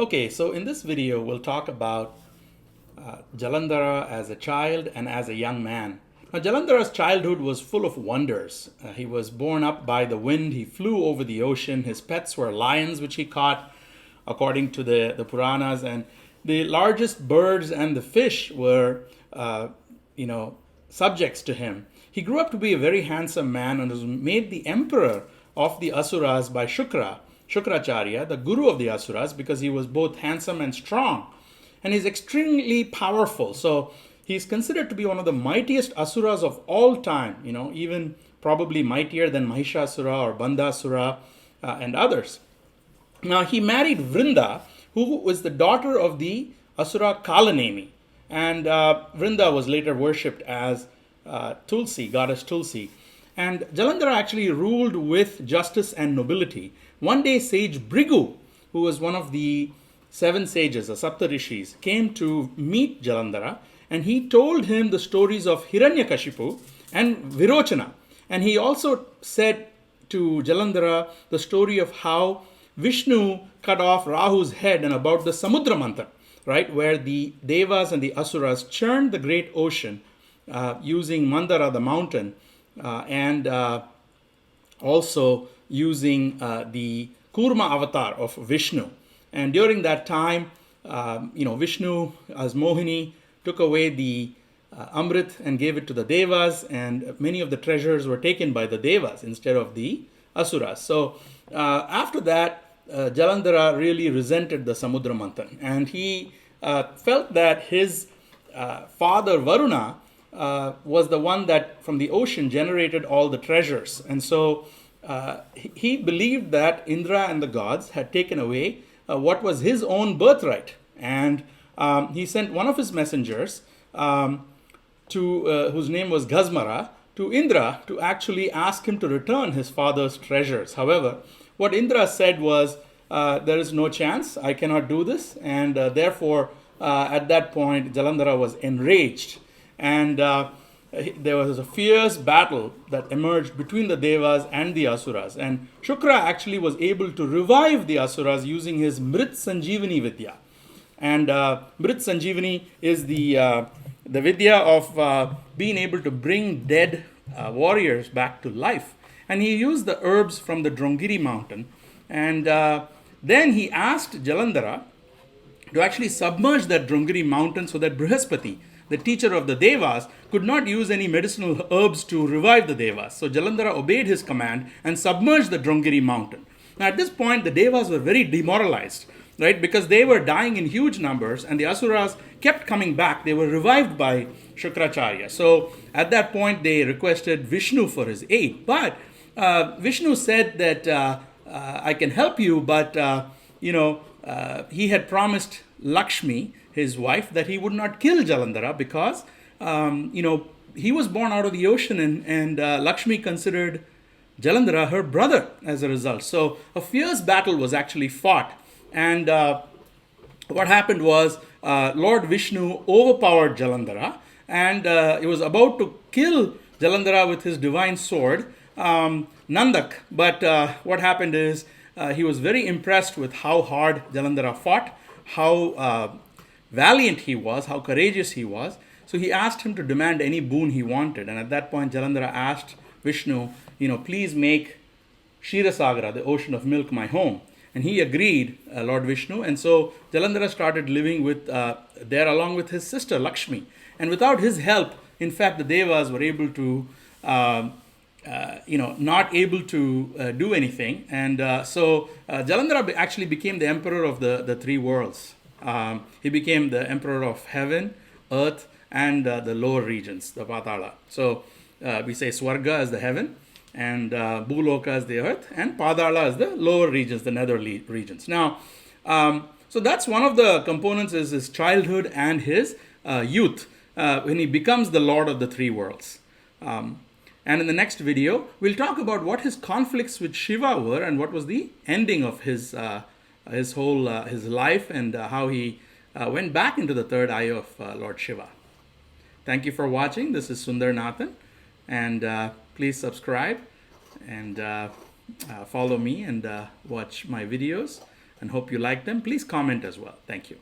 Okay, so in this video, we'll talk about Jalandhara as a child and as a young man. Now, Jalandhara's childhood was full of wonders. He was born up by the wind, he flew over the ocean, his pets were lions, which he caught, according to the Puranas, and the largest birds and the fish were, subjects to him. He grew up to be a very handsome man and was made the emperor of the Asuras by Shukracharya, the guru of the Asuras, because he was both handsome and strong. And he's extremely powerful. So he's considered to be one of the mightiest Asuras of all time, even probably mightier than Mahishasura or Bandasura and others. Now, he married Vrinda, who was the daughter of the Asura Kalanemi. And Vrinda was later worshipped as Tulsi, goddess Tulsi. And Jalandhara actually ruled with justice and nobility. One day, sage Brigu, who was one of the 7 sages, the Saptarishis, came to meet Jalandhara, and he told him the stories of Hiranyakashipu and Virochana. And he also said to Jalandhara the story of how Vishnu cut off Rahu's head and about the Samudra Manthan, right, where the Devas and the Asuras churned the great ocean using Mandara, the mountain, and also using the Kurma avatar of Vishnu. And during that time, Vishnu as Mohini took away the Amrit and gave it to the Devas, and many of the treasures were taken by the Devas instead of the Asuras. So after that, Jalandhara really resented the Samudra Manthan, and he felt that his father Varuna was the one that from the ocean generated all the treasures. And so he believed that Indra and the gods had taken away what was his own birthright. And he sent one of his messengers, whose name was Gazmara, to Indra to actually ask him to return his father's treasures. However, what Indra said was, there is no chance, I cannot do this. And therefore, at that point, Jalandhara was enraged. And there was a fierce battle that emerged between the Devas and the Asuras. And Shukra actually was able to revive the Asuras using his Mrit Sanjeevani Vidya. And Mrit Sanjeevani is the Vidya of being able to bring dead warriors back to life. And he used the herbs from the Drongiri mountain. And then he asked Jalandhara to actually submerge that Drongiri mountain so that Brihaspati, the teacher of the Devas, could not use any medicinal herbs to revive the Devas. So Jalandhara obeyed his command and submerged the Drongiri mountain. Now at this point, the Devas were very demoralized, right? Because they were dying in huge numbers and the Asuras kept coming back. They were revived by Shukracharya. So at that point, they requested Vishnu for his aid. But Vishnu said that I can help you, but he had promised Lakshmi, his wife, that he would not kill Jalandhara because, he was born out of the ocean and Lakshmi considered Jalandhara her brother as a result. So a fierce battle was actually fought. And what happened was Lord Vishnu overpowered Jalandhara and he was about to kill Jalandhara with his divine sword, Nandak. But what happened is he was very impressed with how hard Jalandhara fought, how valiant he was, how courageous he was. So he asked him to demand any boon he wanted. And at that point, Jalandhara asked Vishnu, please make Kshirasagara, the ocean of milk, my home. And he agreed, Lord Vishnu. And so Jalandhara started living there along with his sister Lakshmi. And without his help, in fact, the Devas were able to, not able to do anything. And so Jalandhara actually became the emperor of the 3 worlds. He became the emperor of heaven, earth, and the lower regions, the Patala. So we say Swarga as the heaven, and Bhuloka as the earth, and Padala as the lower regions, the nether regions. Now, so that's one of the components is his childhood and his youth, when he becomes the lord of the 3 worlds. And in the next video, we'll talk about what his conflicts with Shiva were and what was the ending of his life and how he went back into the third eye of Lord Shiva. Thank you for watching. This is Sundar Nathan, and please subscribe and follow me and watch my videos. and hope you like them. Please comment as well. Thank you.